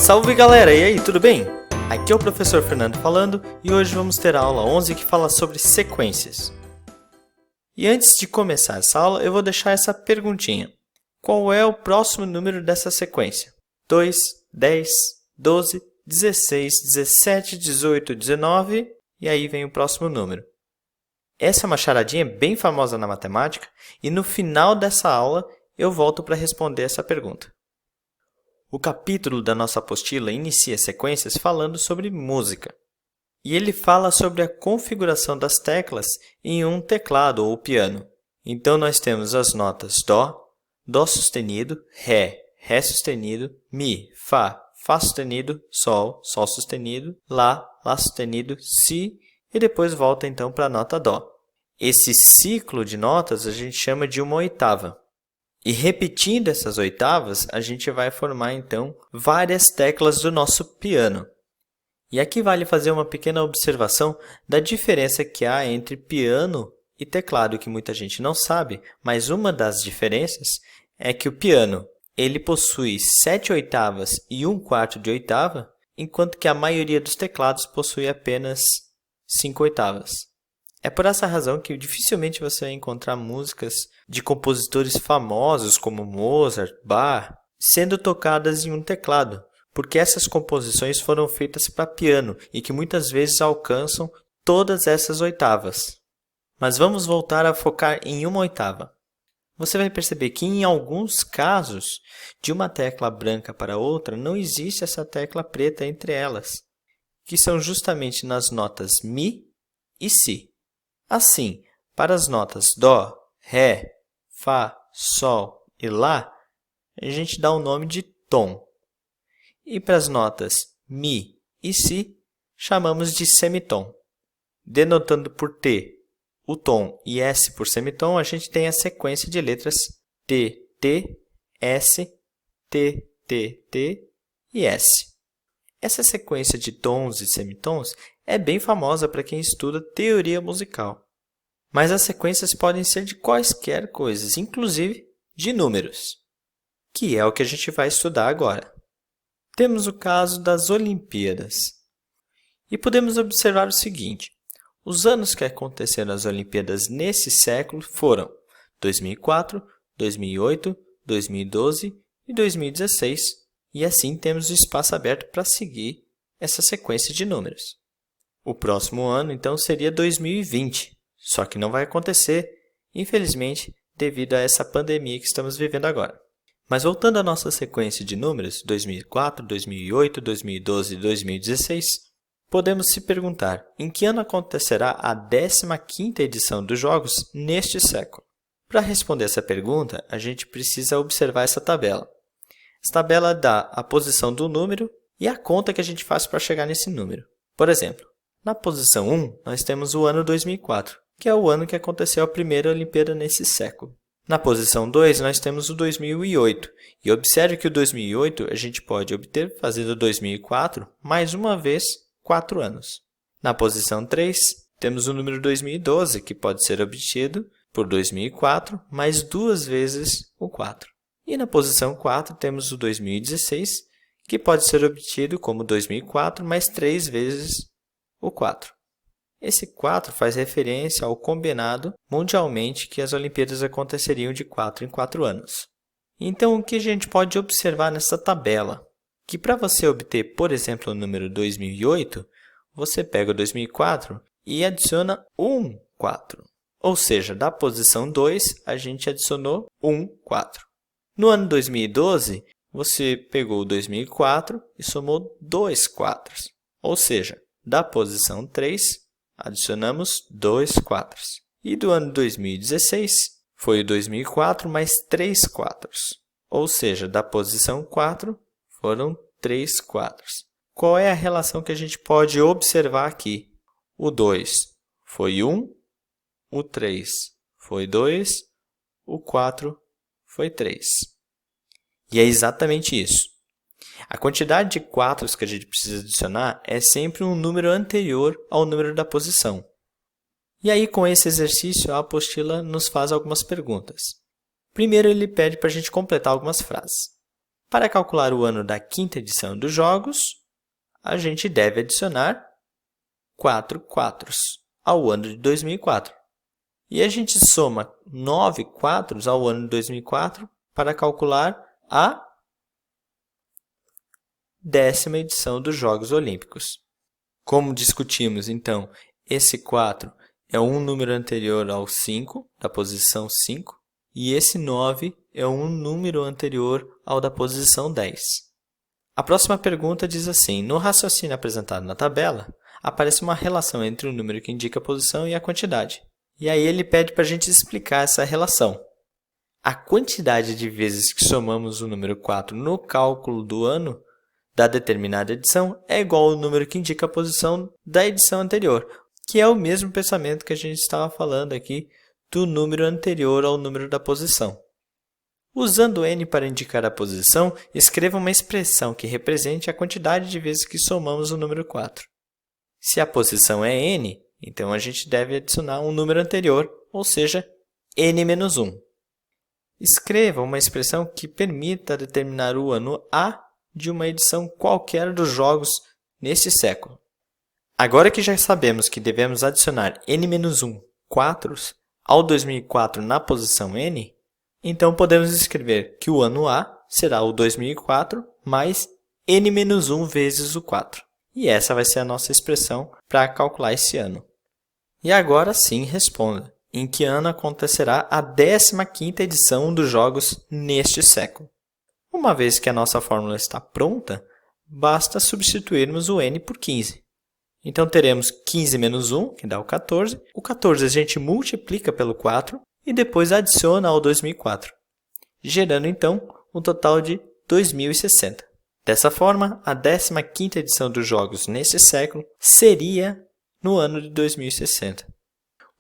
Salve galera, e aí, tudo bem? Aqui é o professor Fernando falando e hoje vamos ter a aula 11 que fala sobre sequências. E antes de começar essa aula, eu vou deixar essa perguntinha. Qual é o próximo número dessa sequência? 2, 10, 12, 16, 17, 18, 19 e aí vem o próximo número. Essa é uma charadinha bem famosa na matemática e no final dessa aula eu volto para responder essa pergunta. O capítulo da nossa apostila inicia sequências falando sobre música. E ele fala sobre a configuração das teclas em um teclado ou piano. Então, nós temos as notas Dó, Dó sustenido, Ré, Ré sustenido, Mi, Fá, Fá sustenido, Sol, Sol sustenido, Lá, Lá sustenido, Si e depois volta então para a nota Dó. Esse ciclo de notas a gente chama de uma oitava. E repetindo essas oitavas, a gente vai formar, então, várias teclas do nosso piano. E aqui vale fazer uma pequena observação da diferença que há entre piano e teclado, que muita gente não sabe, mas uma das diferenças é que o piano ele possui 7 oitavas e 1/4 de oitava, enquanto que a maioria dos teclados possui apenas 5 oitavas. É por essa razão que dificilmente você vai encontrar músicas de compositores famosos como Mozart, Bach, sendo tocadas em um teclado, porque essas composições foram feitas para piano e que muitas vezes alcançam todas essas oitavas. Mas vamos voltar a focar em uma oitava. Você vai perceber que em alguns casos, de uma tecla branca para outra, não existe essa tecla preta entre elas, que são justamente nas notas Mi e Si. Assim, para as notas Dó, Ré, Fá, Sol e Lá, a gente dá o nome de tom. E para as notas Mi e Si, chamamos de semitom. Denotando por T o tom e S por semitom, a gente tem a sequência de letras T, T, S, T, T, T e S. Essa sequência de tons e semitons é bem famosa para quem estuda teoria musical. Mas as sequências podem ser de quaisquer coisas, inclusive de números, que é o que a gente vai estudar agora. Temos o caso das Olimpíadas. E podemos observar o seguinte: os anos que aconteceram as Olimpíadas nesse século foram 2004, 2008, 2012 e 2016. E assim temos o espaço aberto para seguir essa sequência de números. O próximo ano, então, seria 2020, só que não vai acontecer, infelizmente, devido a essa pandemia que estamos vivendo agora. Mas voltando à nossa sequência de números, 2004, 2008, 2012 e 2016, podemos se perguntar em que ano acontecerá a 15ª edição dos Jogos neste século. Para responder essa pergunta, a gente precisa observar essa tabela. Essa tabela dá a posição do número e a conta que a gente faz para chegar nesse número. Por exemplo, na posição 1, nós temos o ano 2004, que é o ano que aconteceu a primeira Olimpíada nesse século. Na posição 2, nós temos o 2008. E observe que o 2008 a gente pode obter fazendo 2004 mais uma vez 4 anos. Na posição 3, temos o número 2012, que pode ser obtido por 2004 mais 2 vezes o 4. E na posição 4, temos o 2016, que pode ser obtido como 2004 mais 3 vezes o 4. Esse 4 faz referência ao combinado mundialmente que as Olimpíadas aconteceriam de 4 em 4 anos. Então, o que a gente pode observar nessa tabela? Que para você obter, por exemplo, o número 2008, você pega o 2004 e adiciona 4. Ou seja, da posição 2, a gente adicionou 4. No ano 2012, você pegou o 2004 e somou 2 quatros. Ou seja, da posição 3, adicionamos 2 quatros. E do ano 2016, foi o 2004 mais 3 quatros. Ou seja, da posição 4, foram 3 quatros. Qual é a relação que a gente pode observar aqui? O 2 foi 1, o 3 foi 2, o 4 foi 3. E é exatamente isso. A quantidade de quatros que a gente precisa adicionar é sempre um número anterior ao número da posição. E aí, com esse exercício, a apostila nos faz algumas perguntas. Primeiro, ele pede para a gente completar algumas frases. Para calcular o ano da quinta edição dos jogos, a gente deve adicionar 4 quatros ao ano de 2004. E a gente soma 9 quatros ao ano de 2004 para calcular a 10ª edição dos Jogos Olímpicos. Como discutimos, então, esse 4 é um número anterior ao 5, da posição 5, e esse 9 é um número anterior ao da posição 10. A próxima pergunta diz assim: no raciocínio apresentado na tabela, aparece uma relação entre o número que indica a posição e a quantidade. E aí ele pede para a gente explicar essa relação. A quantidade de vezes que somamos o número 4 no cálculo do ano da determinada edição é igual ao número que indica a posição da edição anterior, que é o mesmo pensamento que a gente estava falando aqui do número anterior ao número da posição. Usando n para indicar a posição, escreva uma expressão que represente a quantidade de vezes que somamos o número 4. Se a posição é n, então a gente deve adicionar um número anterior, ou seja, n menos 1. Escreva uma expressão que permita determinar o ano A de uma edição qualquer dos jogos neste século. Agora que já sabemos que devemos adicionar n-1 quatros ao 2004 na posição n, então podemos escrever que o ano A será o 2004 mais n-1 vezes o 4. E essa vai ser a nossa expressão para calcular esse ano. E agora sim responda: em que ano acontecerá a 15ª edição dos jogos neste século? Uma vez que a nossa fórmula está pronta, basta substituirmos o n por 15. Então teremos 15 menos 1, que dá o 14. O 14 a gente multiplica pelo 4 e depois adiciona ao 2004, gerando então um total de 2060. Dessa forma, a 15ª edição dos jogos neste século seria no ano de 2060.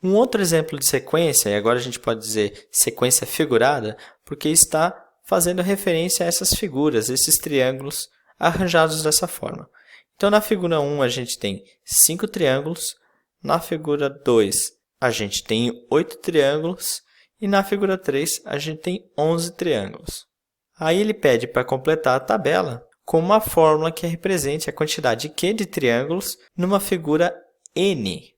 Um outro exemplo de sequência, e agora a gente pode dizer sequência figurada, porque está fazendo referência a essas figuras, esses triângulos arranjados dessa forma. Então, na figura 1, a gente tem 5 triângulos, na figura 2, a gente tem 8 triângulos, e na figura 3, a gente tem 11 triângulos. Aí ele pede para completar a tabela com uma fórmula que represente a quantidade Q de triângulos numa figura N.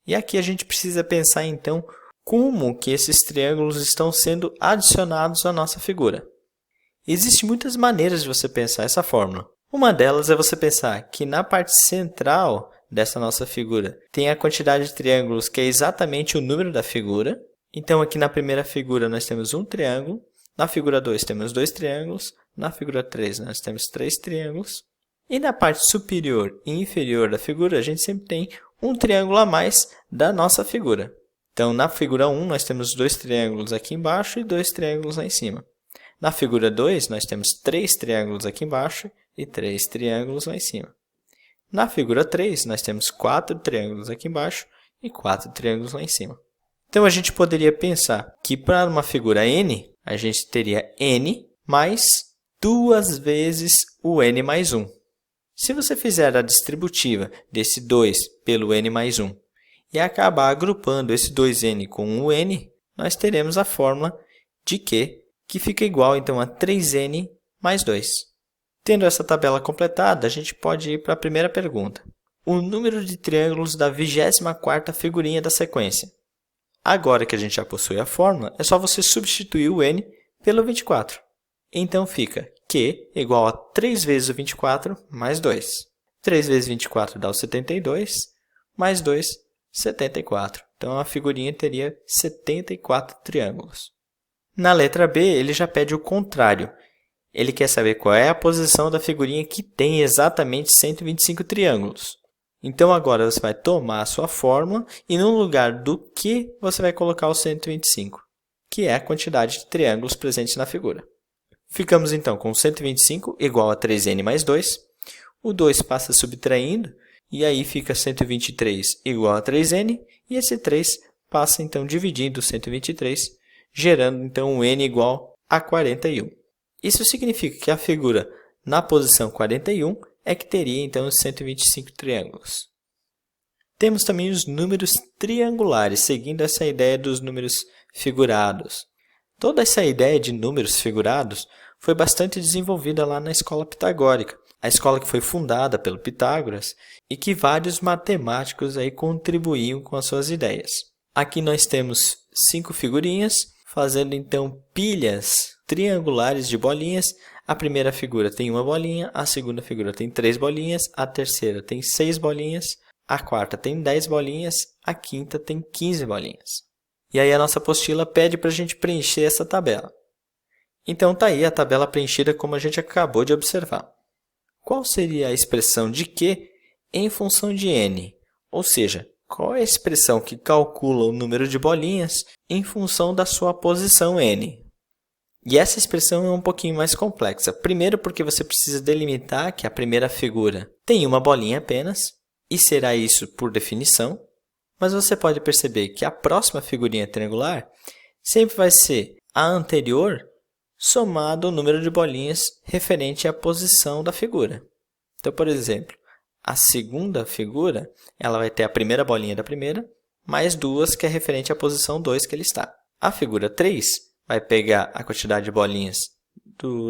E aqui a gente precisa pensar, então, como que esses triângulos estão sendo adicionados à nossa figura. Existem muitas maneiras de você pensar essa fórmula. Uma delas é você pensar que na parte central dessa nossa figura tem a quantidade de triângulos que é exatamente o número da figura. Então, aqui na primeira figura nós temos um triângulo, na figura 2 temos 2 triângulos, na figura 3 nós temos 3 triângulos. E na parte superior e inferior da figura a gente sempre tem um triângulo a mais da nossa figura. Então, na figura 1 nós temos 2 triângulos aqui embaixo e 2 triângulos lá em cima. Na figura 2 nós temos 3 triângulos aqui embaixo e 3 triângulos lá em cima. Na figura 3 nós temos 4 triângulos aqui embaixo e 4 triângulos lá em cima. Então, a gente poderia pensar que para uma figura n, a gente teria n mais 2 vezes o n mais 1. Se você fizer a distributiva desse 2 pelo n mais 1 e acabar agrupando esse 2n com o n, nós teremos a fórmula de Q, que fica igual então a 3n mais 2. Tendo essa tabela completada, a gente pode ir para a primeira pergunta. O número de triângulos da 24ª figurinha da sequência. Agora que a gente já possui a fórmula, é só você substituir o n pelo 24. Então fica Q igual a 3 vezes o 24 mais 2. 3 vezes 24 dá o 72, mais 2, 74. Então a figurinha teria 74 triângulos. Na letra B, ele já pede o contrário. Ele quer saber qual é a posição da figurinha que tem exatamente 125 triângulos. Então, agora você vai tomar a sua fórmula e no lugar do Q, você vai colocar o 125, que é a quantidade de triângulos presentes na figura. Ficamos, então, com 125 igual a 3n mais 2. O 2 passa subtraindo, e aí fica 123 igual a 3n, e esse 3 passa, então, dividindo 123, gerando, então, um n igual a 41. Isso significa que a figura na posição 41 é que teria, então, os 125 triângulos. Temos também os números triangulares, seguindo essa ideia dos números figurados. Toda essa ideia de números figurados foi bastante desenvolvida lá na escola pitagórica, a escola que foi fundada pelo Pitágoras e que vários matemáticos aí contribuíam com as suas ideias. Aqui nós temos 5 figurinhas, fazendo então pilhas triangulares de bolinhas. A primeira figura tem uma bolinha, a segunda figura tem 3 bolinhas, a terceira tem 6 bolinhas, a quarta tem 10 bolinhas, a quinta tem 15 bolinhas. E aí a nossa apostila pede para a gente preencher essa tabela. Então está aí a tabela preenchida como a gente acabou de observar. Qual seria a expressão de Q em função de n? Ou seja, qual é a expressão que calcula o número de bolinhas em função da sua posição n? E essa expressão é um pouquinho mais complexa. Primeiro porque você precisa delimitar que a primeira figura tem uma bolinha apenas, e será isso por definição. Mas você pode perceber que a próxima figurinha triangular sempre vai ser a anterior somado ao número de bolinhas referente à posição da figura. Então, por exemplo, a segunda figura ela vai ter a primeira bolinha da primeira, mais 2 que é referente à posição 2 que ele está. A figura 3 vai pegar a quantidade de bolinhas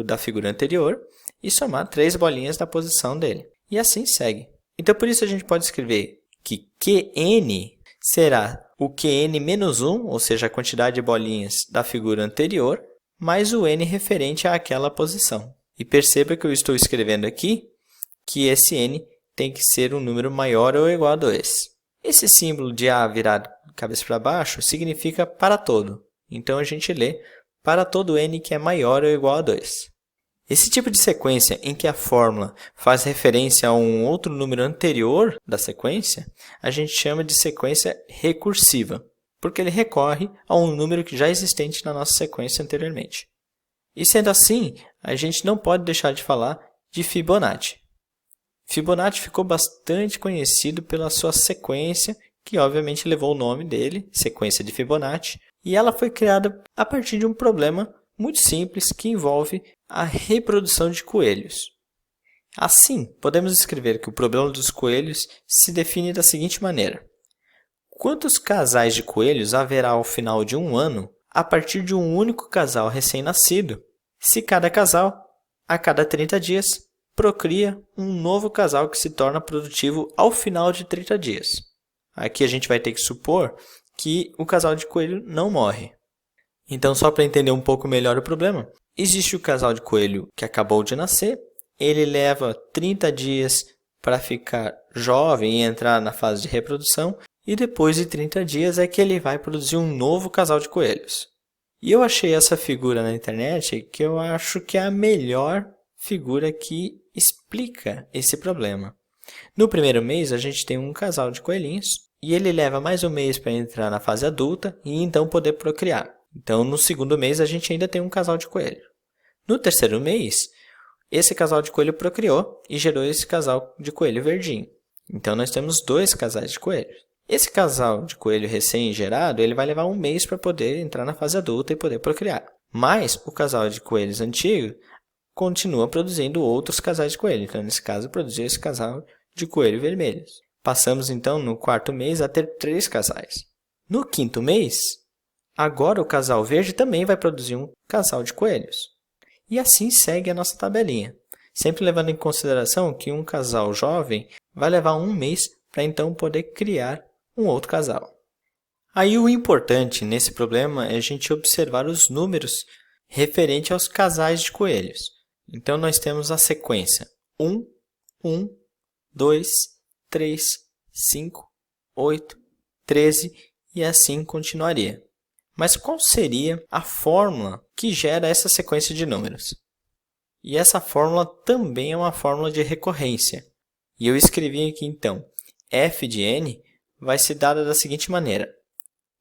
da figura anterior e somar 3 bolinhas da posição dele. E assim segue. Então, por isso a gente pode escrever que Qn será o Qn menos 1, ou seja, a quantidade de bolinhas da figura anterior, mais o n referente àquela posição. E perceba que eu estou escrevendo aqui que esse n tem que ser um número maior ou igual a 2. Esse símbolo de A virado cabeça para baixo significa para todo. Então, a gente lê para todo n que é maior ou igual a 2. Esse tipo de sequência em que a fórmula faz referência a um outro número anterior da sequência, a gente chama de sequência recursiva, porque ele recorre a um número que já existente na nossa sequência anteriormente. E sendo assim, a gente não pode deixar de falar de Fibonacci. Fibonacci ficou bastante conhecido pela sua sequência, que obviamente levou o nome dele, sequência de Fibonacci, e ela foi criada a partir de um problema muito simples que envolve a reprodução de coelhos. Assim, podemos escrever que o problema dos coelhos se define da seguinte maneira. Quantos casais de coelhos haverá ao final de um ano a partir de um único casal recém-nascido, se cada casal, a cada 30 dias, procria um novo casal que se torna produtivo ao final de 30 dias? Aqui a gente vai ter que supor que o casal de coelho não morre. Então, só para entender um pouco melhor o problema, existe o casal de coelho que acabou de nascer, ele leva 30 dias para ficar jovem e entrar na fase de reprodução, e depois de 30 dias é que ele vai produzir um novo casal de coelhos. E eu achei essa figura na internet que eu acho que é a melhor figura que explica esse problema. No primeiro mês, a gente tem um casal de coelhinhos, e ele leva mais um mês para entrar na fase adulta e então poder procriar. Então, no segundo mês, a gente ainda tem um casal de coelho. No terceiro mês, esse casal de coelho procriou e gerou esse casal de coelho verdinho. Então, nós temos 2 casais de coelhos. Esse casal de coelho recém-gerado, ele vai levar um mês para poder entrar na fase adulta e poder procriar. Mas, o casal de coelhos antigo continua produzindo outros casais de coelho. Então, nesse caso, produziu esse casal de coelho vermelhos. Passamos, então, no quarto mês a ter 3 casais. No quinto mês, agora o casal verde também vai produzir um casal de coelhos. E assim segue a nossa tabelinha, sempre levando em consideração que um casal jovem vai levar um mês para então poder criar um outro casal. Aí o importante nesse problema é a gente observar os números referente aos casais de coelhos. Então nós temos a sequência 1, 1, 2, 3, 5, 8, 13 e assim continuaria. Mas qual seria a fórmula que gera essa sequência de números? E essa fórmula também é uma fórmula de recorrência. E eu escrevi aqui então, f de n vai ser dada da seguinte maneira.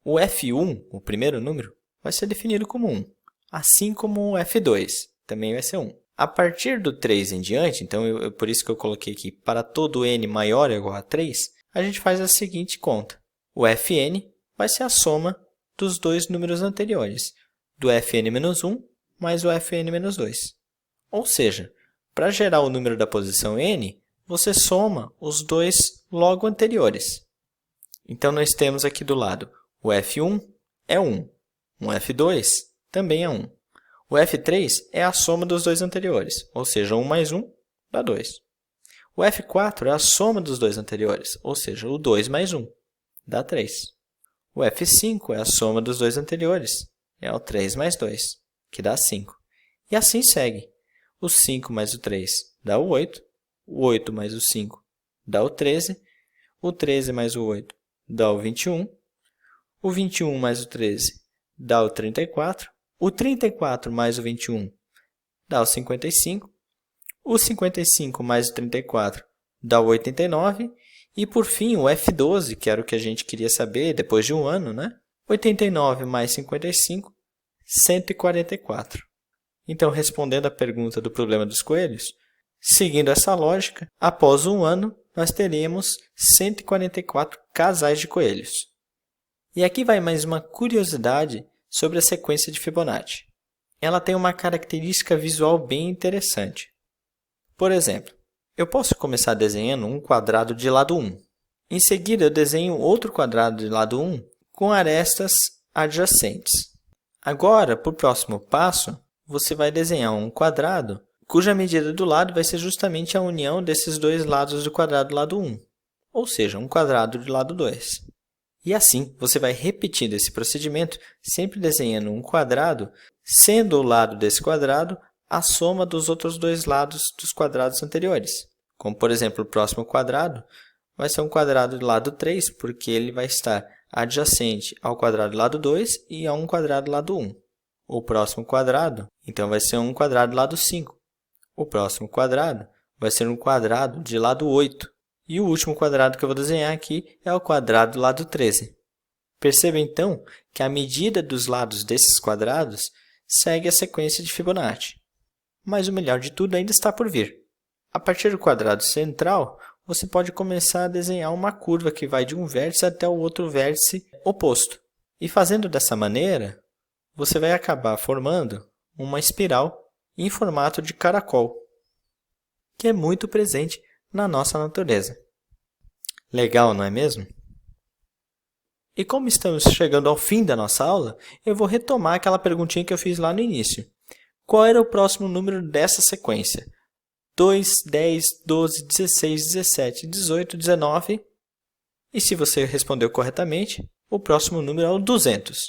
O f1, o primeiro número, vai ser definido como 1, assim como o f2 também vai ser 1. A partir do 3 em diante, então por isso que eu coloquei aqui, para todo n maior ou igual a 3, a gente faz a seguinte conta. O fn vai ser a soma dos 2 números anteriores, do fn-1 mais o fn-2. Ou seja, para gerar o número da posição n, você soma os 2 logo anteriores. Então, nós temos aqui do lado o f1 é 1, o f2 também é 1. O F3 é a soma dos dois anteriores, ou seja, 1 mais 1 dá 2. O F4 é a soma dos dois anteriores, ou seja, o 2 mais 1 dá 3. O F5 é a soma dos dois anteriores, é o 3 mais 2, que dá 5. E assim segue. O 5 mais o 3 dá o 8 mais o 5 dá o 13 mais o 8 dá o 21 mais o 13 dá o 34, o 34 mais o 21 dá o 55, o 55 mais o 34 dá o 89, e por fim o F12, que era o que a gente queria saber depois de um ano, né? 89 mais 55, 144. Então, respondendo à pergunta do problema dos coelhos, seguindo essa lógica, após um ano, nós teremos 144 casais de coelhos. E aqui vai mais uma curiosidade sobre a sequência de Fibonacci. Ela tem uma característica visual bem interessante. Por exemplo, eu posso começar desenhando um quadrado de lado 1. Em seguida, eu desenho outro quadrado de lado 1 com arestas adjacentes. Agora, para o próximo passo, você vai desenhar um quadrado cuja medida do lado vai ser justamente a união desses dois lados do quadrado do lado 1, ou seja, um quadrado de lado 2. E assim, você vai repetindo esse procedimento, sempre desenhando um quadrado, sendo o lado desse quadrado a soma dos outros dois lados dos quadrados anteriores. Como, por exemplo, o próximo quadrado vai ser um quadrado do lado 3, porque ele vai estar adjacente ao quadrado do lado 2 e a um quadrado do lado 1. O próximo quadrado, então, vai ser um quadrado do lado 5. O próximo quadrado vai ser um quadrado de lado 8. E o último quadrado que eu vou desenhar aqui é o quadrado do lado 13. Perceba, então, que a medida dos lados desses quadrados segue a sequência de Fibonacci. Mas o melhor de tudo ainda está por vir. A partir do quadrado central, você pode começar a desenhar uma curva que vai de um vértice até o outro vértice oposto. E fazendo dessa maneira, você vai acabar formando uma espiral em formato de caracol, que é muito presente na nossa natureza. Legal, não é mesmo? E como estamos chegando ao fim da nossa aula, eu vou retomar aquela perguntinha que eu fiz lá no início. Qual era o próximo número dessa sequência? 2, 10, 12, 16, 17, 18, 19. E se você respondeu corretamente, o próximo número é o 200.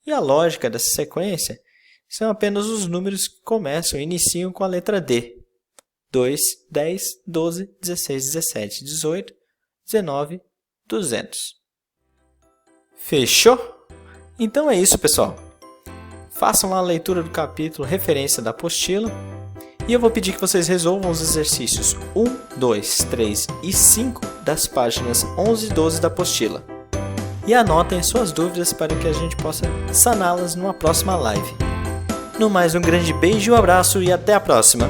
E a lógica dessa sequência são apenas os números que começam e iniciam com a letra D. 2, 10, 12, 16, 17, 18, 19, 200. Fechou? Então é isso, pessoal. Façam lá a leitura do capítulo referência da apostila e eu vou pedir que vocês resolvam os exercícios 1, 2, 3 e 5 das páginas 11 e 12 da apostila. E anotem suas dúvidas para que a gente possa saná-las numa próxima live. No mais, um grande beijo, um abraço e até a próxima.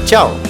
Tchau!